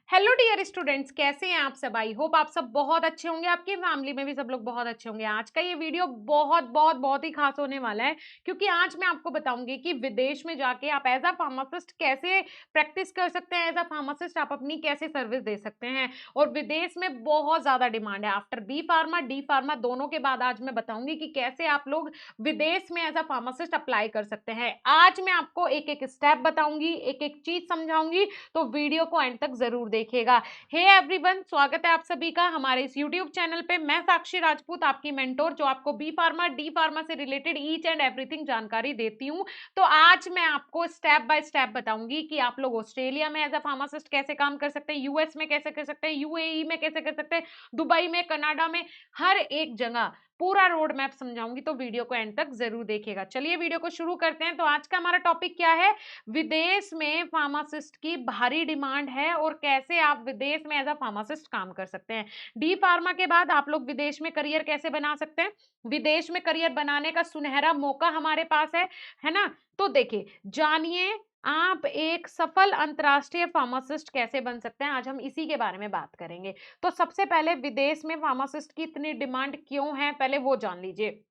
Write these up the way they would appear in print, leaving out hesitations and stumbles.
Hello dear students, कैसे हैं आप सब। आई होप आप सब बहुत अच्छे होंगे, आपकी फैमिली में भी सब लोग बहुत अच्छे होंगे। आज का ये वीडियो बहुत बहुत बहुत ही खास होने वाला है, क्योंकि आज मैं आपको बताऊंगी कि विदेश में जाके आप एज अ फार्मासिस्ट कैसे प्रैक्टिस कर सकते हैं, एज अ फार्मासिस्ट आप अपनी कैसे सर्विस दे सकते हैं। और विदेश में बहुत ज्यादा डिमांड है। After B pharma D pharma दोनों के बाद आज मैं बताऊंगी कि कैसे आप लोग विदेश में एज अ फार्मासिस्ट अप्लाई कर सकते हैं। आज मैं आपको एक एक स्टेप बताऊंगी, एक एक चीज समझाऊंगी, तो वीडियो को एंड तक जरूर देखिएगा। हे एवरीवन, स्वागत है आप सभी का हमारे इस यूट्यूब चैनल पे। मैं साक्षी राजपूत, आपकी मेंटोर, जो आपको बी फार्मा डी फार्मा से रिलेटेड ईच एंड एवरीथिंग जानकारी देती हूँ। तो आज मैं आपको स्टेप बाय स्टेप बताऊंगी कि आप लोग ऑस्ट्रेलिया में एज अ फार्मासिस्ट कैसे काम कर सकते हैं, यूएस में कैसे कर सकते हैं, यूएई में कैसे कर सकते हैं, दुबई में, कनाडा में, हर एक जगह पूरा रोड मैप समझाऊंगी। तो वीडियो को एंड तक जरूर देखिएगा। चलिए वीडियो को शुरू करते हैं। तो आज का हमारा टॉपिक क्या है? विदेश में फार्मासिस्ट की भारी डिमांड है और कैसे आप विदेश में एज अ फार्मासिस्ट काम कर सकते हैं। डी फार्मा के बाद आप लोग विदेश में करियर कैसे बना सकते हैं, विदेश में करियर बनाने का सुनहरा मौका हमारे पास है ना। तो देखिए, जानिए आप एक सफल अंतरराष्ट्रीय फार्मासिस्ट कैसे बन सकते हैं। आज हम इसी के बारे में बात करेंगे। तो सबसे पहले विदेश में फार्मासिस्ट की इतनी डिमांड क्यों है, पहले वो जान लीजिए।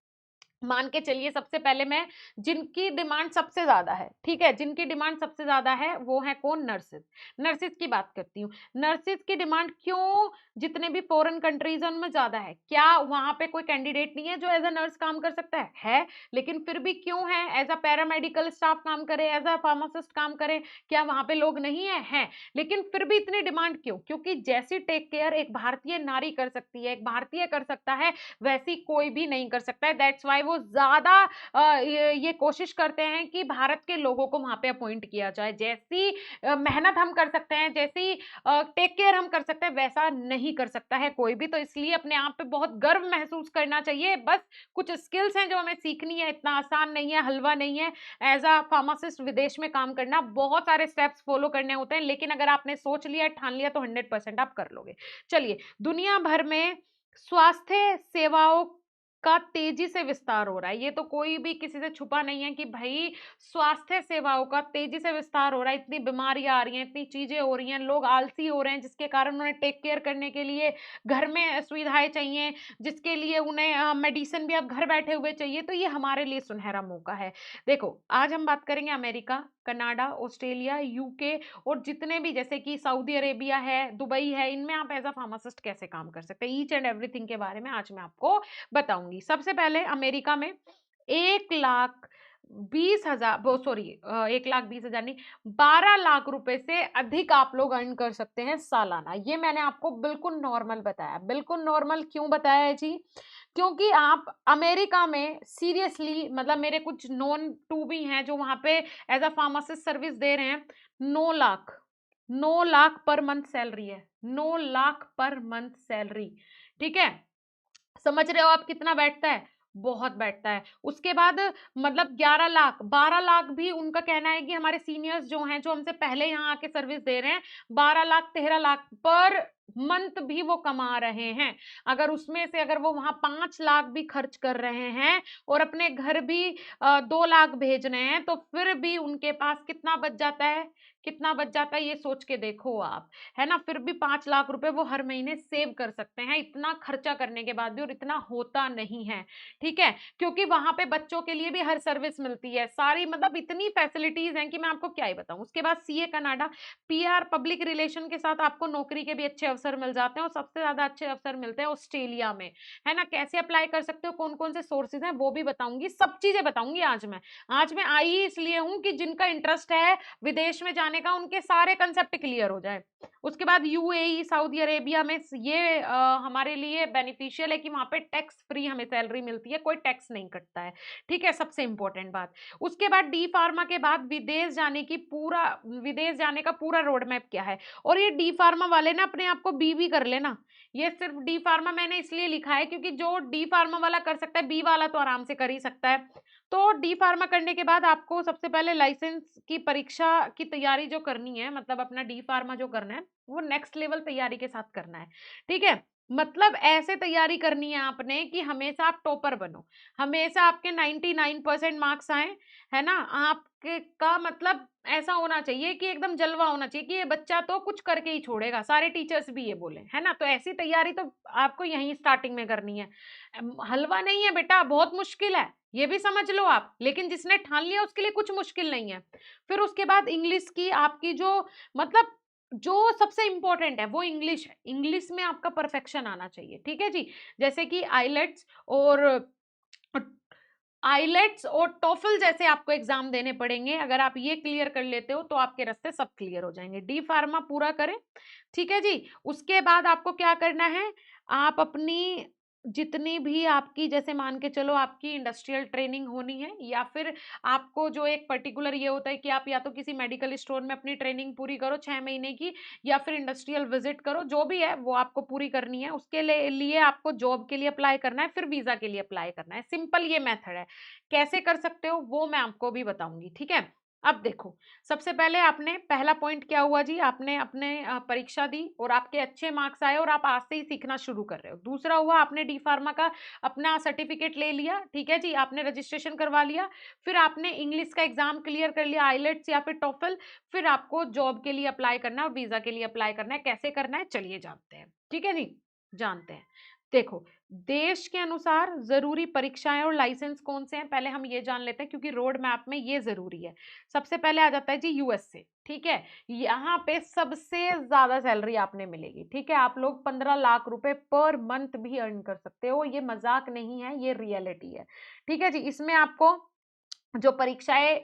मान के चलिए, सबसे पहले मैं जिनकी डिमांड सबसे ज्यादा है, ठीक है, जिनकी डिमांड सबसे ज्यादा है वो है कौन? नर्सेज। नर्सेज की बात करती हूँ। नर्सेज की डिमांड क्यों जितने भी फॉरेन कंट्रीज हैं उनमें ज्यादा है? क्या वहां पे कोई कैंडिडेट नहीं है जो एज अ नर्स काम कर सकता है? लेकिन फिर भी क्यों है? एज अ पैरामेडिकल स्टाफ काम करे, एज अ फार्मासिस्ट काम करे, क्या वहां पे लोग नहीं है? लेकिन फिर भी इतनी डिमांड क्यों? क्योंकि जैसी टेक केयर एक भारतीय नारी कर सकती है, एक भारतीय कर सकता है, वैसी कोई भी नहीं कर सकता है। दैट्स वाई वो ज्यादा ये कोशिश करते हैं कि भारत के लोगों को वहां पे अपॉइंट किया जाए। जैसी मेहनत हम कर सकते हैं, जैसी टेक केयर हम कर सकते हैं, वैसा नहीं कर सकता है कोई भी। तो इसलिए अपने आप पे बहुत गर्व महसूस करना चाहिए। बस कुछ स्किल्स हैं जो हमें सीखनी है, इतना आसान नहीं है, हलवा नहीं है। एज अ फार्मासिस्ट विदेश में काम करना, बहुत सारे स्टेप्स फॉलो करने होते हैं, लेकिन अगर आपने सोच लिया, ठान लिया, तो 100% आप कर लोगे। चलिए, दुनिया भर में स्वास्थ्य सेवाओं का तेजी से विस्तार हो रहा है। ये तो कोई भी किसी से छुपा नहीं है कि भाई स्वास्थ्य सेवाओं का तेजी से विस्तार हो रहा है। इतनी बीमारियां आ रही हैं, इतनी चीजें हो रही हैं, लोग आलसी हो रहे हैं, जिसके कारण उन्हें टेक केयर करने के लिए घर में सुविधाएं चाहिए, जिसके लिए उन्हें मेडिसिन भी अब घर बैठे हुए चाहिए। तो ये हमारे लिए सुनहरा मौका है। देखो, आज हम बात करेंगे अमेरिका, कनाडा, ऑस्ट्रेलिया, यूके और जितने भी, जैसे कि सऊदी अरेबिया है, दुबई है, इनमें आप एज अ फार्मासिस्ट कैसे काम कर सकते हैं, ईच एंड एवरीथिंग के बारे में आज मैं आपको बताऊंगी। सबसे पहले अमेरिका में 1,20,000, वो सॉरी, 1,20,000 नहीं, 12 लाख रुपए से अधिक आप लोग अर्न कर सकते हैं सालाना। ये मैंने आपको बिल्कुल नॉर्मल बताया। बिल्कुल नॉर्मल क्यों बताया है जी? क्योंकि आप अमेरिका में सीरियसली, मतलब मेरे कुछ नोन टू भी हैं जो वहां पे एज अ फार्मासिस्ट सर्विस दे रहे हैं। 9 lakh, 9 lakh per month salary है। 9 लाख पर मंथ सैलरी, ठीक है। समझ रहे हो आप कितना बैठता है? बहुत बैठता है। उसके बाद मतलब 11 लाख, 12 लाख भी उनका कहना है कि हमारे सीनियर्स जो हैं, जो हमसे पहले यहाँ आके सर्विस दे रहे हैं, 12 लाख, 13 लाख पर मंथ भी वो कमा रहे हैं। अगर उसमें से अगर वो वहां 5 लाख भी खर्च कर रहे हैं और अपने घर भी 2 लाख भेज रहे हैं, तो फिर भी उनके पास कितना बच जाता है? कितना बच जाता है ये सोच के देखो आप, है ना। फिर भी 5 लाख रुपए वो हर महीने सेव कर सकते हैं, इतना खर्चा करने के बाद भी। और इतना होता नहीं है, ठीक है, क्योंकि वहां पे बच्चों के लिए भी हर सर्विस मिलती है, सारी मतलब इतनी फैसिलिटीज हैं कि मैं आपको क्या ही बताऊं। उसके बाद CA Canada, PR public relation के साथ आपको नौकरी के भी अच्छे अवसर मिल जाते हैं, और सबसे ज्यादा अच्छे अवसर मिलते हैं ऑस्ट्रेलिया में, है ना। कैसे अप्लाई कर सकते हो, कौन कौन से सोर्सेज हैं, वो भी बताऊंगी, सब चीजें बताऊंगी आज मैं आई ही इसलिए हूं कि जिनका इंटरेस्ट है विदेश में जाने का, उनके सारे कंसेप्ट क्लियर हो जाए। उसके बाद यूएई, सऊदी अरेबिया में ये हमारे लिए बेनिफिशियल है कि वहां पे टैक्स फ्री हमें सैलरी मिलती है, कोई टैक्स नहीं कटता है, ठीक है, सबसे इंपॉर्टेंट बात। उसके बाद डी फार्मा के बाद विदेश जाने का पूरा रोड मैप क्या है। और ये डी फार्मा वाले ना अपने आप को बी भी कर लेना। ये सिर्फ डी फार्मा मैंने इसलिए लिखा है क्योंकि जो डी फार्मा वाला कर सकता है, बी वाला तो आराम से कर ही सकता है। तो डी फार्मा करने के बाद आपको सबसे पहले लाइसेंस की परीक्षा की तैयारी जो करनी है, मतलब अपना डी फार्मा जो करना है, वो नेक्स्ट लेवल तैयारी के साथ करना है, ठीक है। मतलब ऐसे तैयारी करनी है आपने कि हमेशा आप टॉपर बनो, हमेशा आपके 99% मार्क्स आए, है ना? आपके का मतलब ऐसा होना चाहिए कि एकदम जलवा होना चाहिए कि ये बच्चा तो कुछ करके ही छोड़ेगा, सारे टीचर्स भी ये बोले, है ना? तो ऐसी तैयारी तो आपको यहीं स्टार्टिंग में करनी है। हलवा नहीं है बेटा, बहुत मुश्किल है, ये भी समझ लो आप, लेकिन जिसने ठान लिया उसके लिए कुछ मुश्किल नहीं है। फिर उसके बाद इंग्लिश की आपकी जो मतलब जो सबसे इंपॉर्टेंट है वो इंग्लिश है। इंग्लिश में आपका परफेक्शन आना चाहिए, ठीक है जी? जैसे कि आइलेट्स और टोफल जैसे आपको एग्जाम देने पड़ेंगे। अगर आप ये क्लियर कर लेते हो तो आपके रास्ते सब क्लियर हो जाएंगे। डी फार्मा पूरा करें, ठीक है जी? उसके बाद आपको क्या करना है, आप अपनी जितनी भी आपकी जैसे मान के चलो आपकी इंडस्ट्रियल ट्रेनिंग होनी है, या फिर आपको जो एक पर्टिकुलर ये होता है कि आप या तो किसी मेडिकल स्टोर में अपनी ट्रेनिंग पूरी करो 6 महीने की, या फिर इंडस्ट्रियल विजिट करो, जो भी है वो आपको पूरी करनी है। उसके लिए आपको जॉब के लिए अप्लाई करना है, फिर वीजा के लिए अप्लाई करना है। सिंपल ये मेथड है। कैसे कर सकते हो वो मैं आपको भी बताऊंगी, ठीक है? अब देखो, सबसे पहले आपने पहला पॉइंट क्या हुआ जी, आपने अपने परीक्षा दी और आपके अच्छे मार्क्स आए और आप आज से ही सीखना शुरू कर रहे हो। दूसरा हुआ, आपने डी फार्मा का अपना सर्टिफिकेट ले लिया, ठीक है जी? आपने रजिस्ट्रेशन करवा लिया, फिर आपने इंग्लिश का एग्जाम क्लियर कर लिया, आइलेट्स या फिर टॉफल। फिर आपको जॉब के लिए अप्लाई करना है और वीजा के लिए अप्लाई करना है। कैसे करना है चलिए जानते हैं, ठीक है जी? जानते हैं। देखो, देश के अनुसार जरूरी परीक्षाएं और लाइसेंस कौन से हैं पहले हम ये जान लेते हैं, क्योंकि रोड मैप में ये जरूरी है। सबसे पहले आ जाता है जी यूएसए, ठीक है? यहाँ पे सबसे ज्यादा सैलरी आपने मिलेगी, ठीक है? आप लोग 15 लाख रुपए पर मंथ भी अर्न कर सकते हो, ये मजाक नहीं है, ये रियलिटी है, ठीक है जी? इसमें आपको जो परीक्षाएं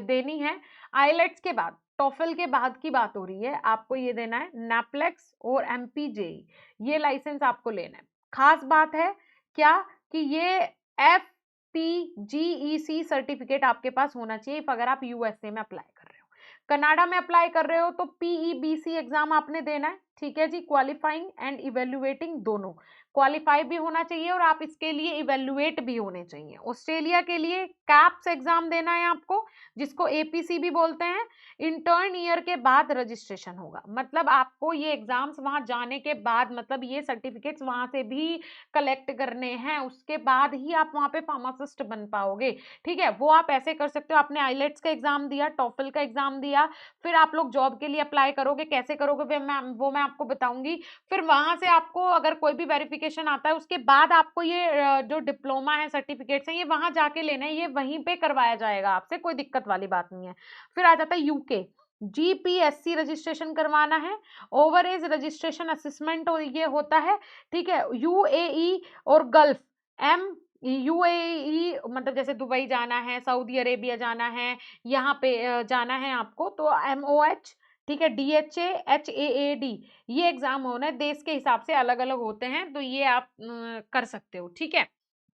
देनी है, आइलेट्स के बाद टॉफल के बाद की बात हो रही है, आपको ये देना है नैपलेक्स और एमपीजेई, ये लाइसेंस आपको लेना है। खास बात है क्या कि ये FPGEC सर्टिफिकेट आपके पास होना चाहिए अगर आप यूएसए में अप्लाई कर रहे हो। कनाडा में अप्लाई कर रहे हो तो PEBC एग्जाम आपने देना है, ठीक है जी? क्वालिफाइंग एंड इवेल्युएटिंग दोनों, क्वालिफाई भी होना चाहिए और आप इसके लिए इवेल्युएट भी होने चाहिए। ऑस्ट्रेलिया के लिए कैप्स एग्जाम देना है आपको, जिसको APC भी बोलते हैं। इंटर्न ईयर के बाद रजिस्ट्रेशन होगा, मतलब आपको ये एग्जाम्स वहां जाने के बाद, मतलब ये सर्टिफिकेट्स वहां से भी कलेक्ट करने हैं, उसके बाद ही आप वहां पे फार्मासिस्ट बन पाओगे, ठीक है? वो आप ऐसे कर सकते हो, आपने आइलेट्स का एग्जाम दिया, टॉफल का एग्जाम दिया, फिर आप लोग जॉब के लिए अप्लाई करोगे। कैसे करोगे वो मैं आपको बताऊंगी। फिर वहां से आपको अगर कोई भी वेरिफिकेशन आता है, उसके बाद आपको ये जो डिप्लोमा है, सर्टिफिकेट्स हैं, ये वहां जाके लेना है, ये वहीं पे करवाया जाएगा आपसे, कोई दिक्कत वाली बात नहीं है। फिर आ जाता है यूके, GPSC रजिस्ट्रेशन करवाना है, ओवर एज रजिस्ट्रेशन असेसमेंट ये होता है, ठीक है? UAE और गल्फ, एम UAE मतलब जैसे दुबई जाना है, सऊदी अरेबिया जाना है, यहाँ पे जाना है आपको, तो MOH, ठीक है? DHA, HAAD, ये एग्जाम होना है, देश के हिसाब से अलग अलग होते हैं, तो ये आप कर सकते हो, ठीक है?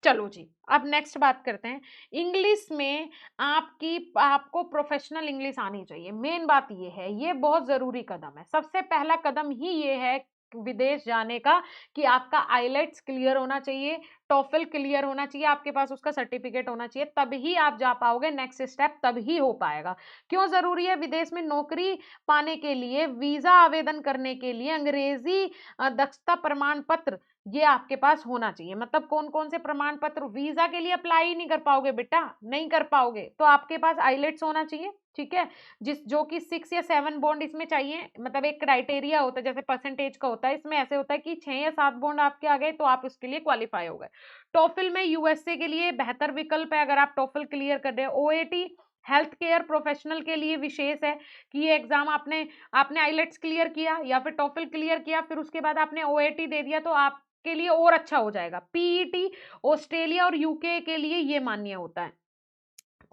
चलो जी, अब नेक्स्ट बात करते हैं। इंग्लिश में आपको प्रोफेशनल इंग्लिश आनी चाहिए, मेन बात ये है, ये बहुत जरूरी कदम है। सबसे पहला कदम ही ये है विदेश जाने का कि आपका आइलेट्स क्लियर होना चाहिए, टॉफल क्लियर होना चाहिए, आपके पास उसका सर्टिफिकेट होना चाहिए, तभी आप जा पाओगे। नेक्स्ट स्टेप तभी हो पाएगा। क्यों जरूरी है? विदेश में नौकरी पाने के लिए, वीजा आवेदन करने के लिए अंग्रेजी दक्षता प्रमाण पत्र ये आपके पास होना चाहिए। मतलब कौन कौन से प्रमाण पत्र? वीजा के लिए अप्लाई नहीं कर पाओगे बेटा, नहीं कर पाओगे, तो आपके पास आइलेट्स होना चाहिए, ठीक है? जो कि 6 या 7 बॉन्ड इसमें चाहिए, मतलब एक क्राइटेरिया होता है, जैसे परसेंटेज का होता है, इसमें ऐसे होता है कि 6 या 7 बॉन्ड आपके आ गए तो आप उसके लिए क्वालिफाई हो गए। टॉफल में यूएसए के लिए बेहतर विकल्प है अगर आप टॉफल क्लियर कर रहे हो। OAT हेल्थ केयर प्रोफेशनल के लिए विशेष है कि ये एग्जाम आपने आपने आइलेट्स क्लियर किया या फिर टॉफल क्लियर किया, फिर उसके बाद आपने OAT दे दिया, तो आप के लिए और अच्छा हो जाएगा। PET ऑस्ट्रेलिया और यूके के लिए ये मान्य होता है,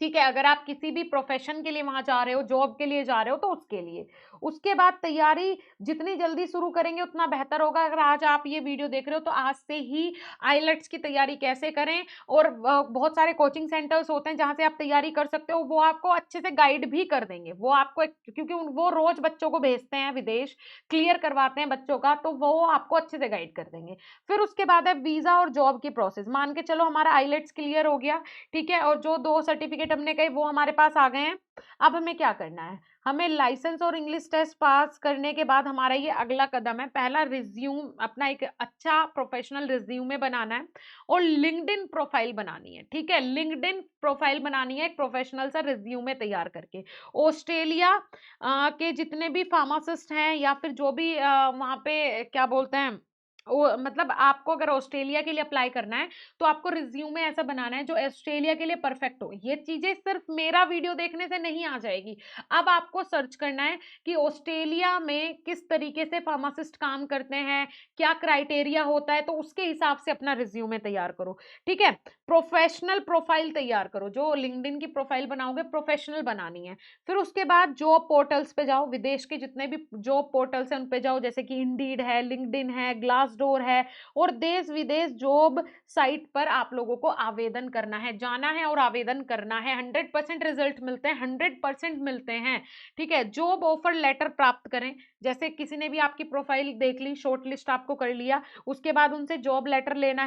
ठीक है? अगर आप किसी भी प्रोफेशन के लिए वहां जा रहे हो, जॉब के लिए जा रहे हो, तो उसके लिए। उसके बाद तैयारी जितनी जल्दी शुरू करेंगे उतना बेहतर होगा। अगर आज आप ये वीडियो देख रहे हो तो आज से ही आइलेट्स की तैयारी कैसे करें, और बहुत सारे कोचिंग सेंटर्स होते हैं जहां से आप तैयारी कर सकते हो, वो आपको अच्छे से गाइड भी कर देंगे। वो आपको क्योंकि वो रोज बच्चों को भेजते हैं विदेश, क्लियर करवाते हैं बच्चों का, तो वो आपको अच्छे से गाइड कर देंगे। फिर उसके बाद है वीजा और जॉब की प्रोसेस। मान के चलो हमारा आइलेट्स क्लियर हो गया, ठीक है, और जो 2 सर्टिफिकेट हमने कहे वो हमारे पास आ गए हैं। अब हमें क्या करना है? हमें लाइसेंस और इंग्लिश टेस्ट पास करने के बाद हमारा ये अगला कदम है। पहला रिज्यूम, अपना एक अच्छा प्रोफेशनल रिज्यूमे बनाना है और लिंक्डइन प्रोफाइल बनानी है। ठीक है, लिंक्डइन प्रोफाइल बनानी है एक प्रोफेशनल सा रिज्यूमे तैयार करके। ऑस्ट्रेलिया के जितने भी फार्मासिस्ट हैं या फिर जो भी वहाँ पे क्या बोलते हैं, मतलब आपको अगर ऑस्ट्रेलिया के लिए अप्लाई करना है तो आपको रिज्यूमे ऐसा बनाना है जो ऑस्ट्रेलिया के लिए परफेक्ट हो। ये चीजें सिर्फ मेरा वीडियो देखने से नहीं आ जाएगी। अब आपको सर्च करना है कि ऑस्ट्रेलिया में किस तरीके से फार्मासिस्ट काम करते हैं, क्या क्राइटेरिया होता है, तो उसके हिसाब से अपना रिज्यूमे तैयार करो। ठीक है, प्रोफेशनल प्रोफाइल तैयार करो। जो लिंक्डइन की प्रोफाइल बनाओगे प्रोफेशनल बनानी है। फिर उसके बाद जॉब पोर्टल्स पे जाओ, विदेश के जितने भी जॉब पोर्टल्स हैं उन पे जाओ, जैसे कि इंडीड है, लिंक्डइन है, ग्लासडोर है, और देश विदेश जॉब साइट पर आप लोगों को आवेदन करना है, जाना है और आवेदन करना है। 100% रिजल्ट मिलते हैं, 100% मिलते हैं। ठीक है, जॉब ऑफर लेटर प्राप्त करें। जैसे किसी ने भी आपकी प्रोफाइल देख ली, शॉर्ट लिस्ट आपको कर लिया, उसके बाद उनसे जॉब लेटर लेना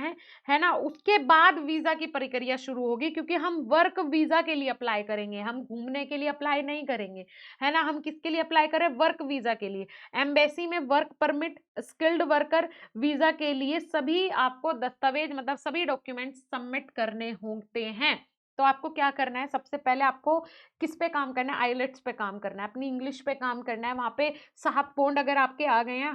है ना। उसके बाद वीजा की प्रक्रिया शुरू होगी, क्योंकि हम वर्क वीजा के लिए अप्लाई करेंगे, हम घूमने के लिए अप्लाई नहीं करेंगे, है ना। हम किसके लिए अप्लाई करें, वर्क वीजा के लिए। एम्बेसी में work permit, skilled worker visa के लिए सभी आपको दस्तावेज, मतलब सभी डॉक्यूमेंट्स सबमिट करने होते हैं। तो आपको क्या करना है, सबसे पहले आपको किस पे काम करना है, आईलेट्स पे काम करना है, अपनी इंग्लिश पे काम करना है। वहां पे 7 पॉइंट अगर आपके आ गए हैं,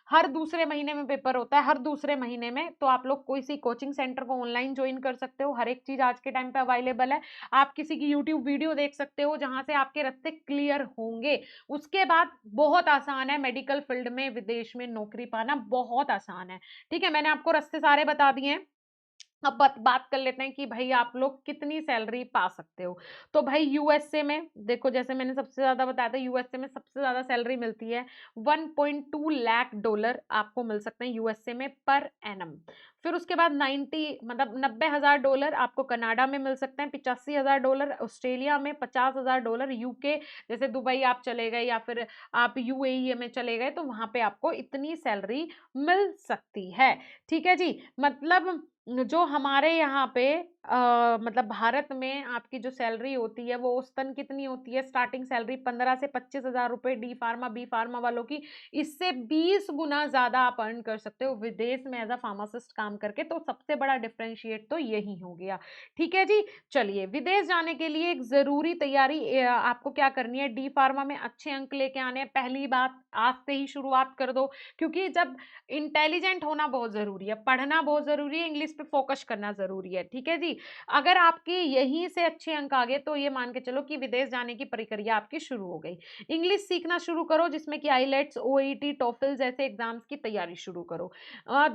हर दूसरे महीने में पेपर होता है, हर दूसरे महीने में, तो आप लोग कोई सी कोचिंग सेंटर को ऑनलाइन ज्वाइन कर सकते हो। हर एक चीज आज के टाइम पे अवेलेबल है। आप किसी की यूट्यूब वीडियो देख सकते हो जहां से आपके रास्ते क्लियर होंगे। उसके बाद बहुत आसान है, मेडिकल फील्ड में विदेश में नौकरी पाना बहुत आसान है। ठीक है, मैंने आपको रास्ते सारे बता दिए हैं। अब बात कर लेते हैं कि भाई आप लोग कितनी सैलरी पा सकते हो। तो भाई यूएसए में देखो, जैसे मैंने सबसे ज्यादा बताया था, यूएसए में सबसे ज्यादा सैलरी मिलती है। 1.2 लाख डॉलर आपको मिल सकते हैं यूएसए में पर एनम। फिर उसके बाद 90,000 डॉलर आपको कनाडा में मिल सकते हैं, 85,000 डॉलर ऑस्ट्रेलिया में, 50,000 डॉलर यूके, जैसे दुबई आप चले गए या फिर आप यूएई में चले गए, तो वहां पे आपको इतनी सैलरी मिल सकती है। ठीक है जी, मतलब जो हमारे यहाँ पे मतलब भारत में आपकी जो सैलरी होती है वो औसतन कितनी होती है, स्टार्टिंग सैलरी 15 से 25,000 रुपए डी फार्मा बी फार्मा वालों की। इससे 20 गुना ज्यादा आप अर्न कर सकते हो विदेश में एज अ फार्मासिस्ट काम करके। तो सबसे बड़ा डिफरेंशिएट तो यही हो गया। ठीक है जी, चलिए विदेश जाने के लिए एक जरूरी तैयारी आपको क्या करनी है, डी फार्मा में अच्छे अंक लेके आने हैं। पहली बात, आज से ही शुरुआत कर दो, क्योंकि जब इंटेलिजेंट होना बहुत जरूरी है, पढ़ना बहुत जरूरी है, इंग्लिश पे फोकस करना जरूरी है। ठीक है जी, अगर आपके यहीं से अच्छे अंक आ गए तो ये मान के चलो कि विदेश जाने की प्रक्रिया आपकी शुरू हो गई। इंग्लिश सीखना शुरू करो, जिसमें कि आईलेट्स, ओईटी, टॉफल जैसे एग्जाम्स की तैयारी शुरू करो।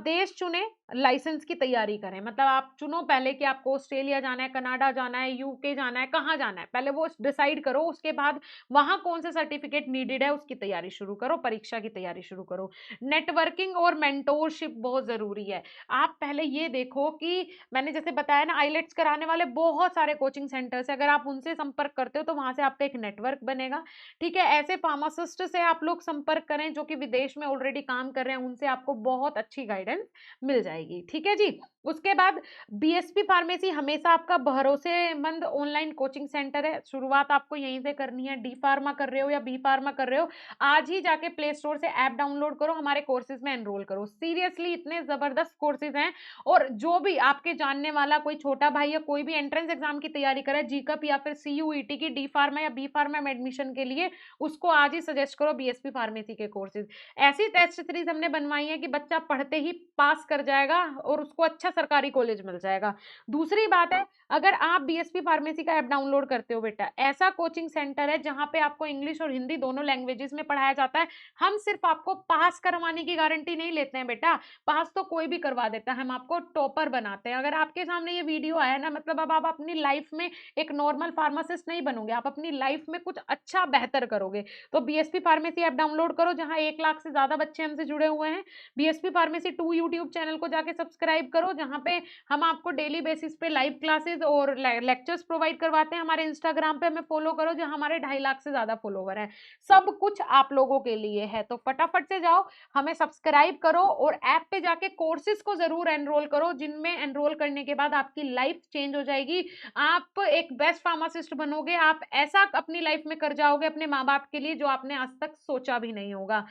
देश चुने, लाइसेंस की तैयारी करें। मतलब आप चुनो पहले कि आपको ऑस्ट्रेलिया जाना है, कनाडा जाना है, यूके जाना है, कहाँ जाना है, पहले वो डिसाइड करो। उसके बाद वहां कौन से सर्टिफिकेट नीडेड है उसकी तैयारी शुरू करो, परीक्षा की तैयारी शुरू करो। नेटवर्किंग और मेंटोरशिप बहुत जरूरी है। आप पहले ये देखो कि मैंने जैसे बताया ना, आईलेट्स कराने वाले बहुत सारे कोचिंग सेंटर्स है, अगर आप उनसे संपर्क करते हो तो वहां से आपका एक नेटवर्क बनेगा। ठीक है, ऐसे फार्मासिस्ट से आप लोग संपर्क करें जो कि विदेश में ऑलरेडी काम कर रहे हैं, उनसे आपको बहुत अच्छी गाइडेंस मिल जाएगी। ठीक है जी, उसके बाद बीएसपी फार्मेसी हमेशा आपका भरोसेमंद ऑनलाइन कोचिंग सेंटर है। शुरुआत आपको यहीं से करनी है। डी फार्मा कर रहे हो या बी फार्मा कर रहे हो, आज ही जाके प्ले स्टोर से ऐप डाउनलोड करो, हमारे कोर्सेज में एनरोल करो। सीरियसली इतने जबरदस्त कोर्सेज हैं। और जो भी आपके जानने वाला कोई छोटा भाई या कोई भी एंट्रेंस एग्जाम की तैयारी करे, जीकप या फिर सीयूईटी की, डी फार्मा या बी फार्मा में एडमिशन के लिए, उसको आज ही सजेस्ट करो बीएसपी फार्मेसी के कोर्सेज। ऐसी टेस्ट सीरीज हमने बनवाई है कि बच्चा पढ़ते ही पास कर जाएगा और उसको अच्छा सरकारी कॉलेज मिल जाएगा। दूसरी बात है, अगर आप बीएसपी फार्मेसी का ऐप डाउनलोड करते हो बेटा, ऐसा कोचिंग सेंटर है जहां पे आपको इंग्लिश और हिंदी दोनों लैंग्वेजेस में पढ़ाया जाता है। हम सिर्फ आपको पास करवाने की गारंटी नहीं लेते हैं बेटा, पास तो कोई भी करवा देता है, हम आपको टॉपर बनाते हैं। अगर आपके सामने ये वीडियो आया ना, मतलब अब आप अपनी लाइफ में एक नॉर्मल फार्मासिस्ट नहीं बनोगे, आप अपनी लाइफ में कुछ अच्छा बेहतर करोगे। तो बीएसपी फार्मेसी ऐप डाउनलोड करो, जहां 1 लाख से ज्यादा बच्चे हमसे जुड़े हुए हैं। बीएसपी फार्मेसी 2 यूट्यूब चैनल को जाके सब्सक्राइब करो, जहाँ पे हम आपको डेली बेसिस पे लाइव क्लासेस और लेक्चर्स प्रोवाइड करवाते हैं। हमारे इंस्टाग्राम पे हमें फॉलो करो, जहाँ हमारे 2.5 लाख से ज्यादा फॉलोवर हैं। सब कुछ आप लोगों के लिए है, तो फटाफट से जाओ, हमें सब्सक्राइब करो और ऐप पे जाके कोर्सेज को जरूर एनरोल करो, जिनमें एनरोल करने के बाद आपकी लाइफ चेंज हो जाएगी। आप एक बेस्ट फार्मासिस्ट बनोगे, आप ऐसा अपनी लाइफ में कर जाओगे अपने माँ बाप के लिए जो आपने आज तक सोचा भी नहीं होगा।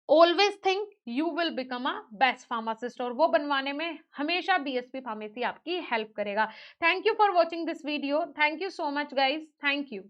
Always think you will become a best pharmacist, और वो बनवाने में हमेशा बीएसपी फार्मेसी आपकी हेल्प करेगा। Thank you for watching this video. Thank you so much guys. Thank you.